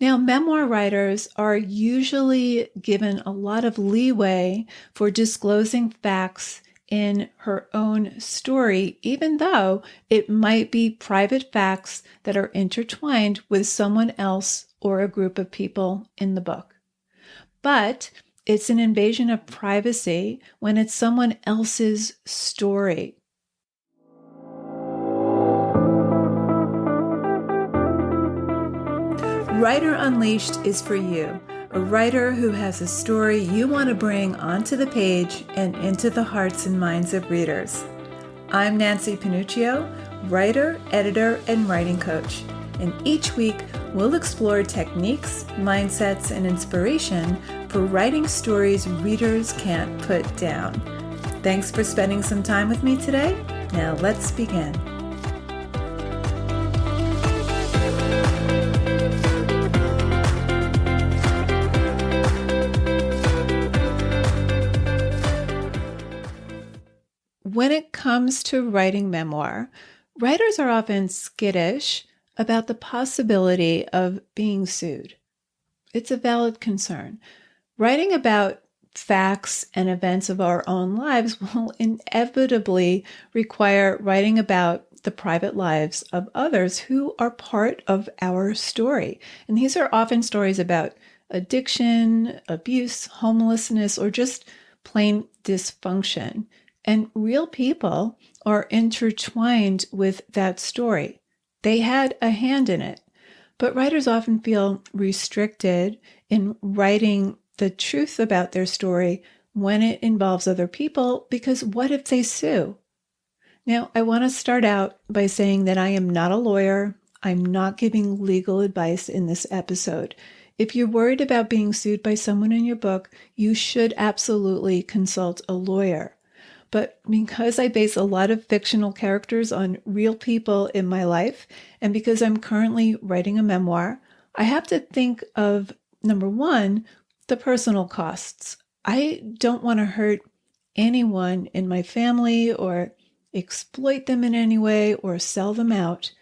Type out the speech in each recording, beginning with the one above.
Now, memoir writers are usually given a lot of leeway for disclosing facts in her own story, even though it might be private facts that are intertwined with someone else or a group of people in the book. But it's an invasion of privacy when it's someone else's story. Writer Unleashed is for you, a writer who has a story you want to bring onto the page and into the hearts and minds of readers. I'm Nancy Panuccio, writer, editor, and writing coach. And each week, we'll explore techniques, mindsets, and inspiration for writing stories readers can't put down. Thanks for spending some time with me today. Now let's begin. When it comes to writing memoir, writers are often skittish about the possibility of being sued. It's a valid concern. Writing about facts and events of our own lives will inevitably require writing about the private lives of others who are part of our story. And these are often stories about addiction, abuse, homelessness, or just plain dysfunction. And real people are intertwined with that story. They had a hand in it. But writers often feel restricted in writing the truth about their story when it involves other people, because what if they sue? Now, I want to start out by saying that I am not a lawyer. I'm not giving legal advice in this episode. If you're worried about being sued by someone in your book, you should absolutely consult a lawyer. But because I base a lot of fictional characters on real people in my life, and because I'm currently writing a memoir, I have to think of, number one, the personal costs. I don't want to hurt anyone in my family or exploit them in any way or sell them out.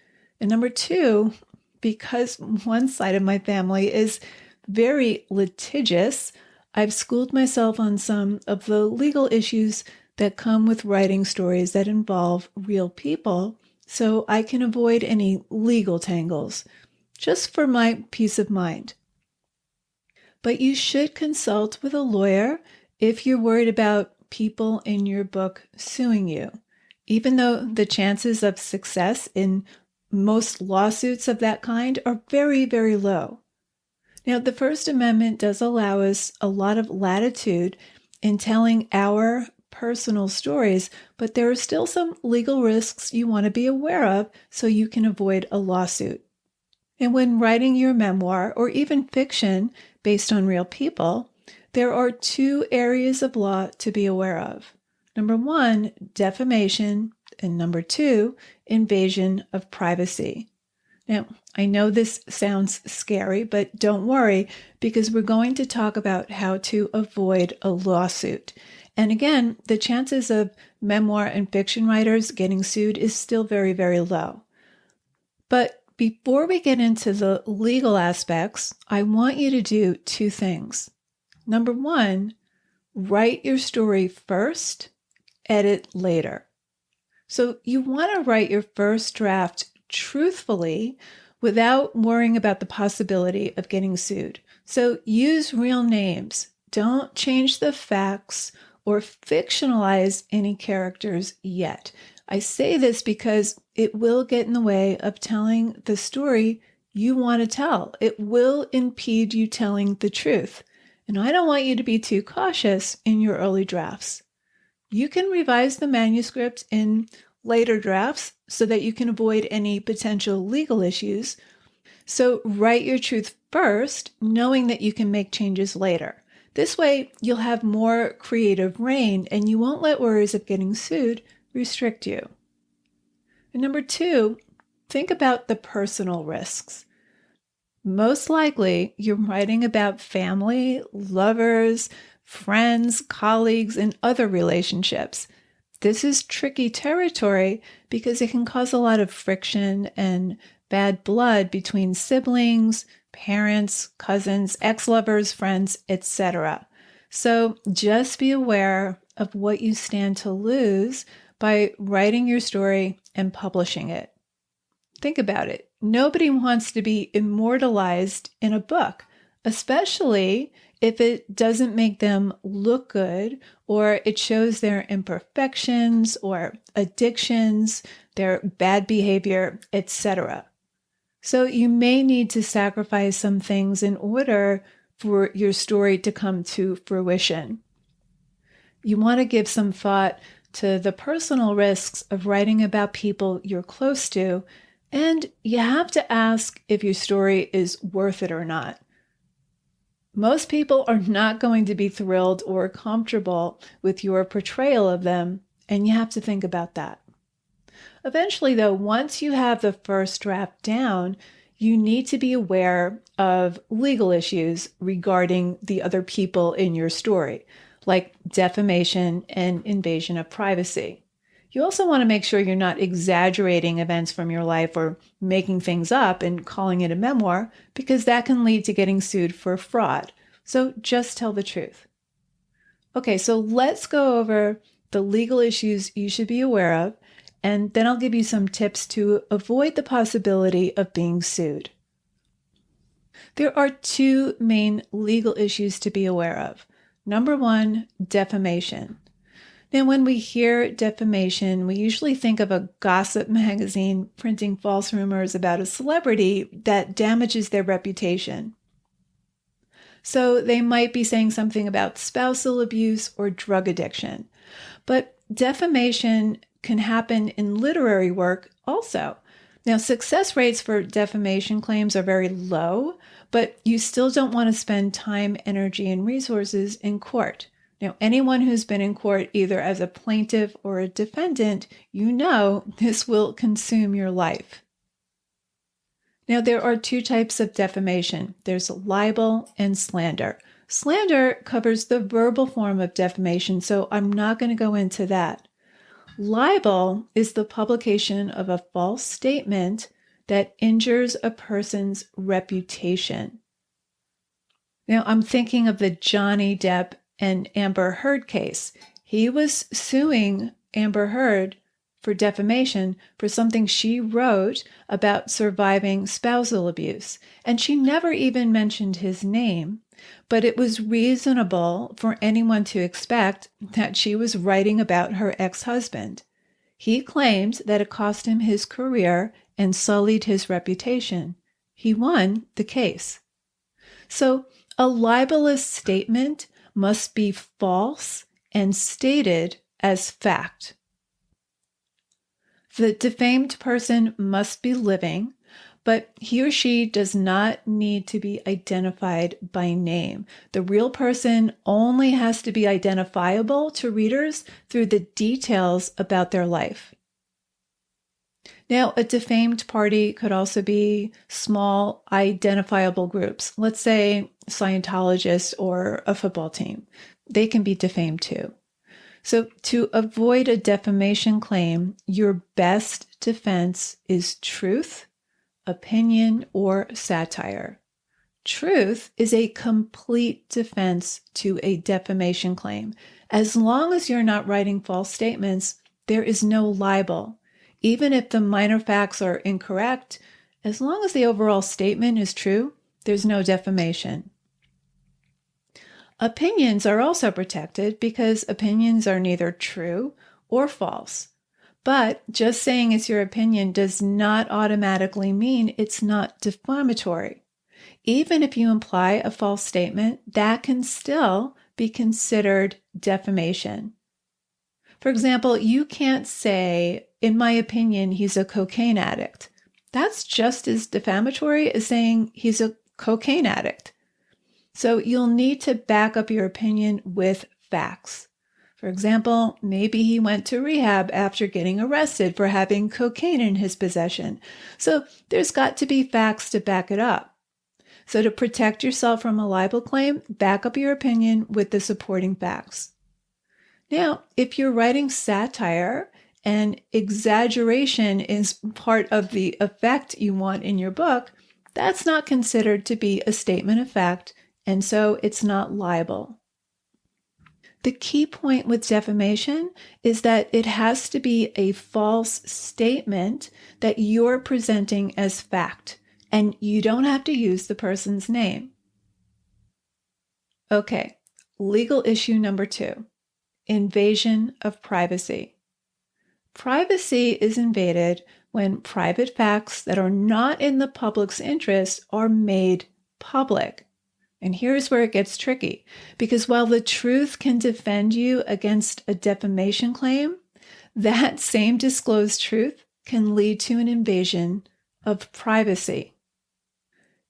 And number two, because one side of my family is very litigious, I've schooled myself on some of the legal issues that come with writing stories that involve real people, so I can avoid any legal tangles, just for my peace of mind. But you should consult with a lawyer if you're worried about people in your book suing you, even though the chances of success in most lawsuits of that kind are very, very low. Now, the First Amendment does allow us a lot of latitude in telling our personal stories, but there are still some legal risks you want to be aware of so you can avoid a lawsuit. And when writing your memoir or even fiction based on real people, there are two areas of law to be aware of. Number one, defamation, and number two, invasion of privacy. Now, I know this sounds scary, but don't worry, because we're going to talk about how to avoid a lawsuit. And again, the chances of memoir and fiction writers getting sued is still very, very low. But before we get into the legal aspects, I want you to do two things. Number one, write your story first, edit later. So you want to write your first draft truthfully without worrying about the possibility of getting sued. So use real names. Don't change the facts or fictionalize any characters yet. I say this because it will get in the way of telling the story you want to tell. It will impede you telling the truth. And I don't want you to be too cautious in your early drafts. You can revise the manuscript in later drafts so that you can avoid any potential legal issues. So write your truth first, knowing that you can make changes later. This way, you'll have more creative reign and you won't let worries of getting sued restrict you. And number two, think about the personal risks. Most likely, you're writing about family, lovers, friends, colleagues, and other relationships. This is tricky territory because it can cause a lot of friction and bad blood between siblings, parents, cousins, ex-lovers, friends, etc. So just be aware of what you stand to lose by writing your story and publishing it. Think about it. Nobody wants to be immortalized in a book, especially if it doesn't make them look good or it shows their imperfections or addictions, their bad behavior, etc. So you may need to sacrifice some things in order for your story to come to fruition. You want to give some thought to the personal risks of writing about people you're close to, and you have to ask if your story is worth it or not. Most people are not going to be thrilled or comfortable with your portrayal of them, and you have to think about that. Eventually, though, once you have the first draft down, you need to be aware of legal issues regarding the other people in your story, like defamation and invasion of privacy. You also want to make sure you're not exaggerating events from your life or making things up and calling it a memoir, because that can lead to getting sued for fraud. So just tell the truth. Okay, so let's go over the legal issues you should be aware of, and then I'll give you some tips to avoid the possibility of being sued. There are two main legal issues to be aware of. Number one, defamation. Now, when we hear defamation, we usually think of a gossip magazine printing false rumors about a celebrity that damages their reputation. So they might be saying something about spousal abuse or drug addiction. But defamation can happen in literary work also. Now, success rates for defamation claims are very low, but you still don't want to spend time, energy, and resources in court. Now, anyone who's been in court either as a plaintiff or a defendant, you know this will consume your life. Now, there are two types of defamation. There's libel and slander. Slander covers the verbal form of defamation, so I'm not going to go into that. Libel is the publication of a false statement that injures a person's reputation. Now, I'm thinking of the Johnny Depp and Amber Heard case. He was suing Amber Heard for defamation for something she wrote about surviving spousal abuse. And she never even mentioned his name, but it was reasonable for anyone to expect that she was writing about her ex-husband. He claimed that it cost him his career and sullied his reputation. He won the case. So a libelous statement must be false and stated as fact. The defamed person must be living, but he or she does not need to be identified by name. The real person only has to be identifiable to readers through the details about their life. Now, a defamed party could also be small, identifiable groups. Let's say Scientologists or a football team. They can be defamed too. So to avoid a defamation claim, your best defense is truth, opinion, or satire. Truth is a complete defense to a defamation claim. As long as you're not writing false statements, there is no libel. Even if the minor facts are incorrect, as long as the overall statement is true, there's no defamation. Opinions are also protected because opinions are neither true or false. But just saying it's your opinion does not automatically mean it's not defamatory. Even if you imply a false statement, that can still be considered defamation. For example, you can't say, in my opinion, he's a cocaine addict. That's just as defamatory as saying he's a cocaine addict. So you'll need to back up your opinion with facts. For example, maybe he went to rehab after getting arrested for having cocaine in his possession. So there's got to be facts to back it up. So to protect yourself from a libel claim, back up your opinion with the supporting facts. Now, if you're writing satire and exaggeration is part of the effect you want in your book, that's not considered to be a statement of fact, and so it's not liable. The key point with defamation is that it has to be a false statement that you're presenting as fact, and you don't have to use the person's name. Okay, legal issue number 2, invasion of privacy. Privacy is invaded when private facts that are not in the public's interest are made public. And here's where it gets tricky, because while the truth can defend you against a defamation claim, that same disclosed truth can lead to an invasion of privacy.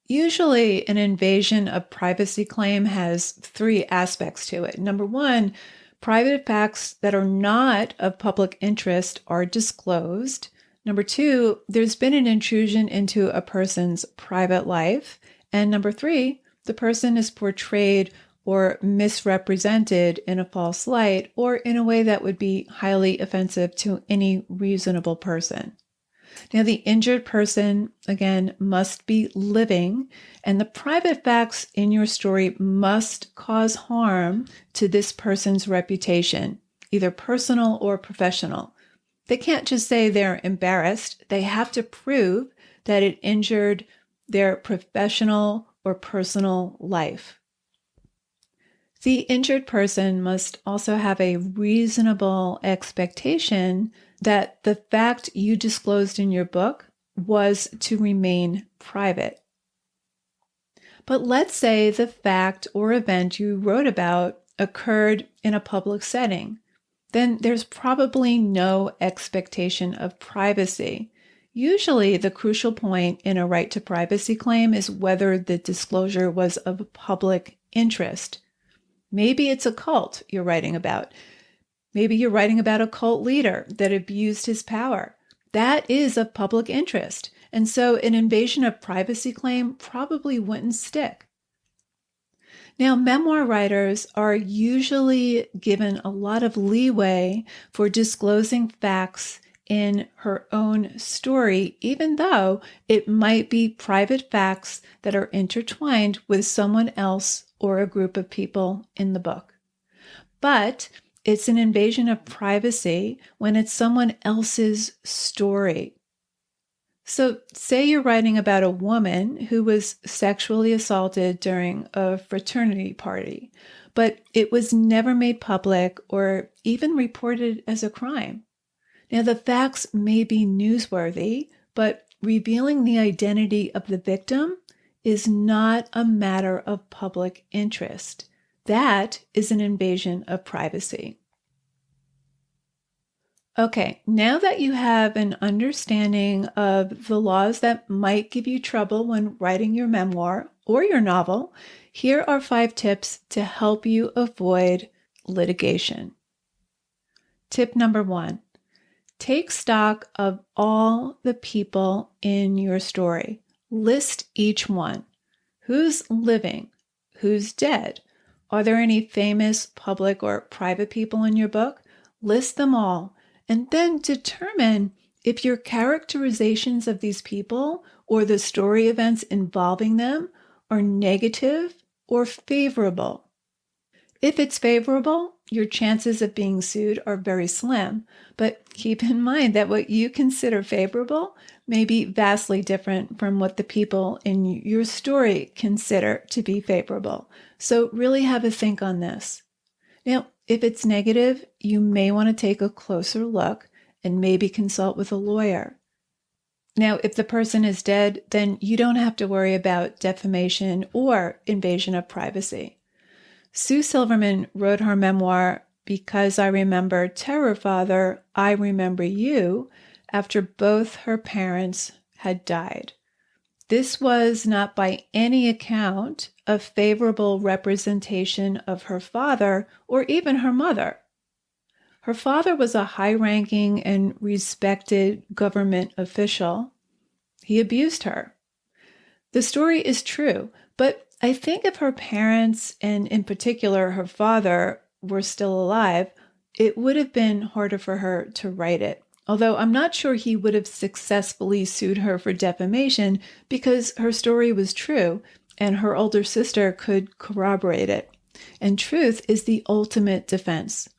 Usually, an invasion of privacy claim has 3 aspects to it. Number 1, private facts that are not of public interest are disclosed. Number 2, there's been an intrusion into a person's private life. And number 3, the person is portrayed or misrepresented in a false light or in a way that would be highly offensive to any reasonable person. Now, the injured person, again, must be living, and the private facts in your story must cause harm to this person's reputation, either personal or professional. They can't just say they're embarrassed. They have to prove that it injured their professional or personal life. The injured person must also have a reasonable expectation that the fact you disclosed in your book was to remain private. But let's say the fact or event you wrote about occurred in a public setting. Then there's probably no expectation of privacy. Usually, the crucial point in a right to privacy claim is whether the disclosure was of public interest. Maybe it's a cult you're writing about. Maybe you're writing about a cult leader that abused his power. That is of public interest. And so an invasion of privacy claim probably wouldn't stick. Now, memoir writers are usually given a lot of leeway for disclosing facts in her own story, even though it might be private facts that are intertwined with someone else or a group of people in the book. But it's an invasion of privacy when it's someone else's story. So say you're writing about a woman who was sexually assaulted during a fraternity party, but it was never made public or even reported as a crime. Now, the facts may be newsworthy, but revealing the identity of the victim is not a matter of public interest. That is an invasion of privacy. Okay, now that you have an understanding of the laws that might give you trouble when writing your memoir or your novel, here are 5 tips to help you avoid litigation. Tip number 1, take stock of all the people in your story. List each one. Who's living? Who's dead? Are there any famous public or private people in your book? List them all. And then determine if your characterizations of these people or the story events involving them are negative or favorable. If it's favorable, your chances of being sued are very slim, but keep in mind that what you consider favorable may be vastly different from what the people in your story consider to be favorable. So really have a think on this. Now, if it's negative, you may want to take a closer look and maybe consult with a lawyer. Now, if the person is dead, then you don't have to worry about defamation or invasion of privacy. Sue Silverman wrote her memoir, Because I Remember Terror Father, I Remember You, after both her parents had died. This was not by any account a favorable representation of her father or even her mother. Her father was a high-ranking and respected government official. He abused her. The story is true, but I think if her parents, and in particular her father, were still alive, it would have been harder for her to write it. although I'm not sure he would have successfully sued her for defamation because her story was true and her older sister could corroborate it. And truth is the ultimate defense.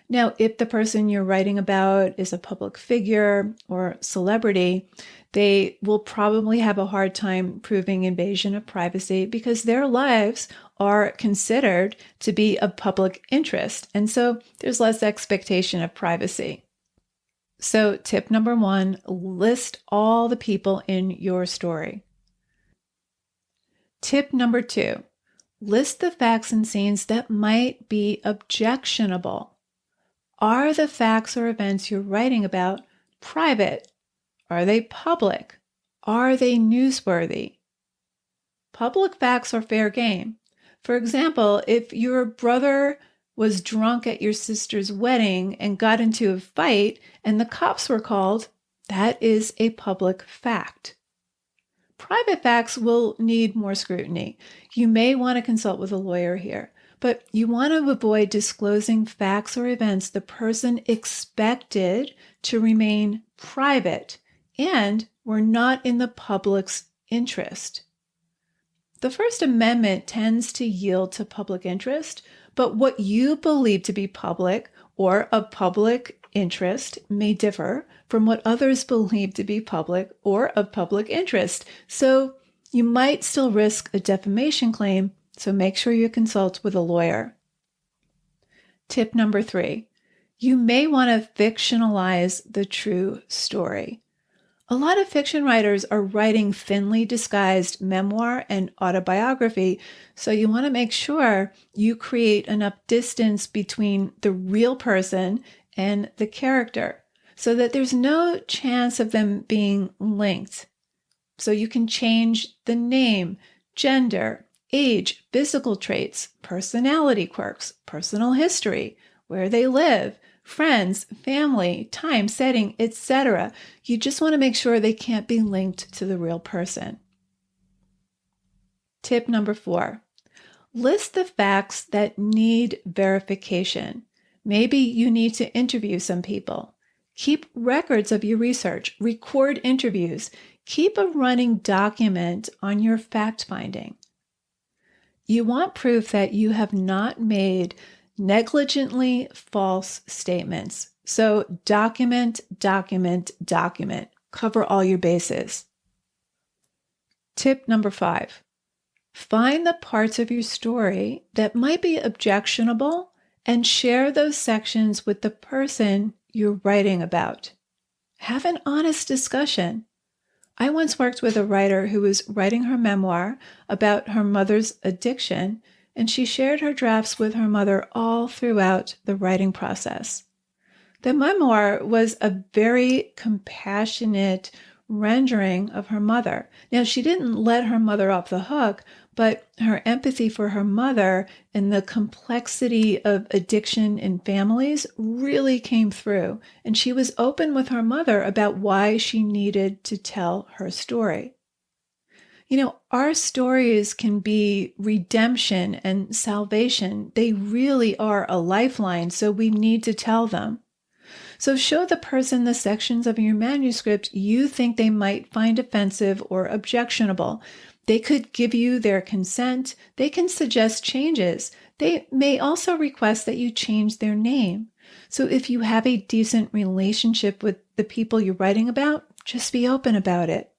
Now, if the person you're writing about is a public figure or celebrity, they will probably have a hard time proving invasion of privacy because their lives are considered to be of public interest. And so there's less expectation of privacy. So tip number 1, list all the people in your story. Tip number 2, list the facts and scenes that might be objectionable. Are the facts or events you're writing about private? Are they public? Are they newsworthy? Public facts are fair game. For example, if your brother was drunk at your sister's wedding and got into a fight and the cops were called, that is a public fact. Private facts will need more scrutiny. You may want to consult with a lawyer here, but you want to avoid disclosing facts or events the person expected to remain private and were not in the public's interest. The First Amendment tends to yield to public interest, but what you believe to be public or of public interest may differ from what others believe to be public or of public interest. So you might still risk a defamation claim, so make sure you consult with a lawyer. Tip number 3, you may want to fictionalize the true story. A lot of fiction writers are writing thinly disguised memoir and autobiography, so you want to make sure you create enough distance between the real person and the character so that there's no chance of them being linked. So you can change the name, gender, age, physical traits, personality quirks, personal history, where they live, friends, family, time, setting, etc. You just want to make sure they can't be linked to the real person. Tip number 4, list the facts that need verification. Maybe you need to interview some people. Keep records of your research, record interviews, keep a running document on your fact-finding. You want proof that you have not made negligently false statements. So document, document, document. Cover all your bases. Tip number 5, find the parts of your story that might be objectionable and share those sections with the person you're writing about. Have an honest discussion. I once worked with a writer who was writing her memoir about her mother's addiction, and she shared her drafts with her mother all throughout the writing process. The memoir was a very compassionate rendering of her mother. Now, she didn't let her mother off the hook, but her empathy for her mother and the complexity of addiction in families really came through. And she was open with her mother about why she needed to tell her story. You know, our stories can be redemption and salvation. They really are a lifeline, so we need to tell them. So show the person the sections of your manuscript you think they might find offensive or objectionable. They could give you their consent. They can suggest changes. They may also request that you change their name. So if you have a decent relationship with the people you're writing about, just be open about it.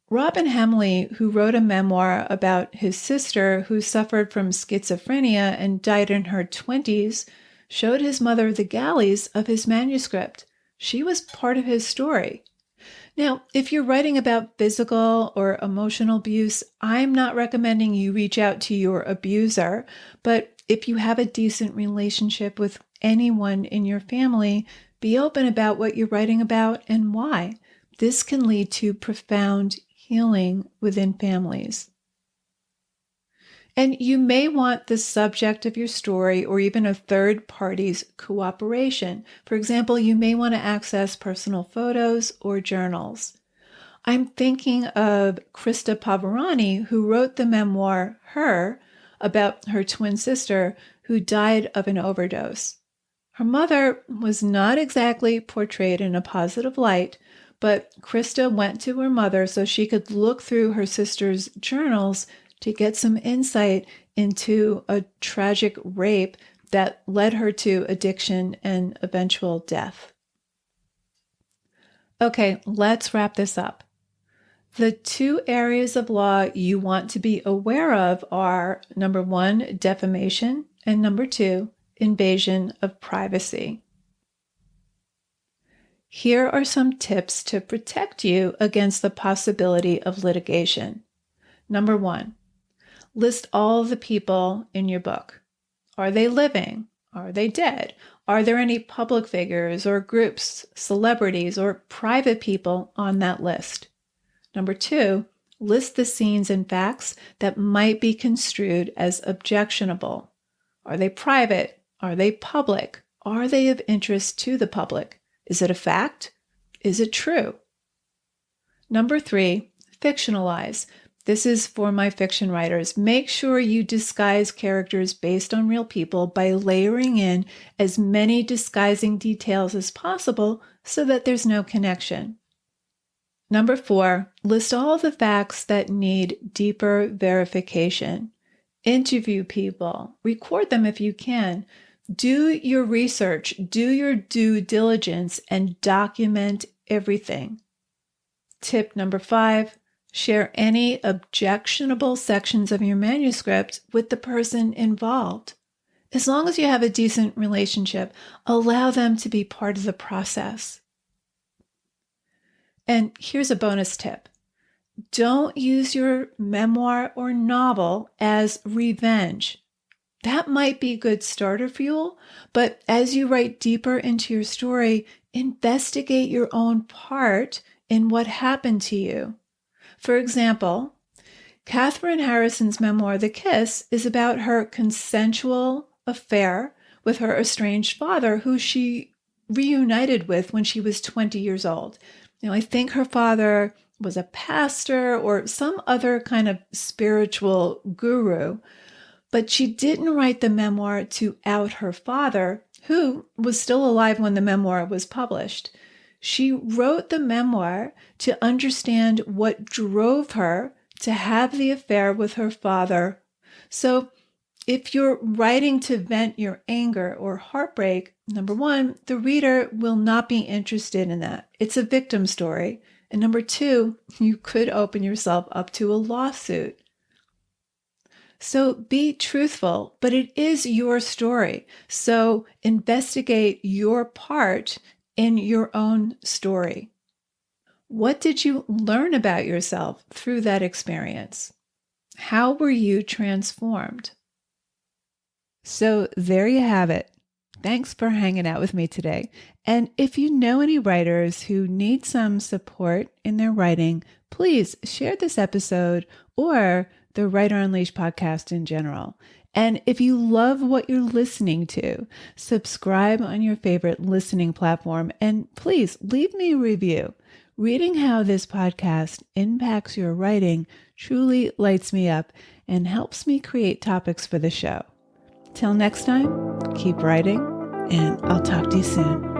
Robin Hemley, who wrote a memoir about his sister who suffered from schizophrenia and died in her 20s, showed his mother the galleys of his manuscript. She was part of his story. Now, if you're writing about physical or emotional abuse, I'm not recommending you reach out to your abuser, but if you have a decent relationship with anyone in your family, be open about what you're writing about and why. This can lead to profound healing within families. And you may want the subject of your story or even a third party's cooperation. For example, you may want to access personal photos or journals. I'm thinking of Krista Pavarani, who wrote the memoir Her about her twin sister who died of an overdose. Her mother was not exactly portrayed in a positive light, but Krista went to her mother so she could look through her sister's journals to get some insight into a tragic rape that led her to addiction and eventual death. Okay, let's wrap this up. The two areas of law you want to be aware of are, number one, defamation, and number two, invasion of privacy. Here are some tips to protect you against the possibility of litigation. Number one, list all the people in your book. Are they living? Are they dead? Are there any public figures or groups, celebrities, or private people on that list? Number two, list the scenes and facts that might be construed as objectionable. Are they private? Are they public? Are they of interest to the public? Is it a fact? Is it true? Number three, fictionalize. This is for my fiction writers. Make sure you disguise characters based on real people by layering in as many disguising details as possible so that there's no connection. Number four, list all the facts that need deeper verification. Interview people, record them if you can. Do your research, do your due diligence, and document everything. Tip number five, share any objectionable sections of your manuscript with the person involved. As long as you have a decent relationship, allow them to be part of the process. And here's a bonus tip. Don't use your memoir or novel as revenge. That might be good starter fuel, but as you write deeper into your story, investigate your own part in what happened to you. For example, Catherine Harrison's memoir, The Kiss, is about her consensual affair with her estranged father, who she reunited with when she was 20 years old. I think her father was a pastor or some other kind of spiritual guru, but she didn't write the memoir to out her father, who was still alive when the memoir was published. She wrote the memoir to understand what drove her to have the affair with her father. So if you're writing to vent your anger or heartbreak, number one, the reader will not be interested in that. It's a victim story. And number two, you could open yourself up to a lawsuit. So be truthful, but it is your story. So investigate your part in your own story. What did you learn about yourself through that experience? How were you transformed? So there you have it. Thanks for hanging out with me today. And if you know any writers who need some support in their writing, please share this episode or the Writer Unleashed podcast in general. And if you love what you're listening to, subscribe on your favorite listening platform and please leave me a review. Reading how this podcast impacts your writing truly lights me up and helps me create topics for the show. Till next time, keep writing, and I'll talk to you soon.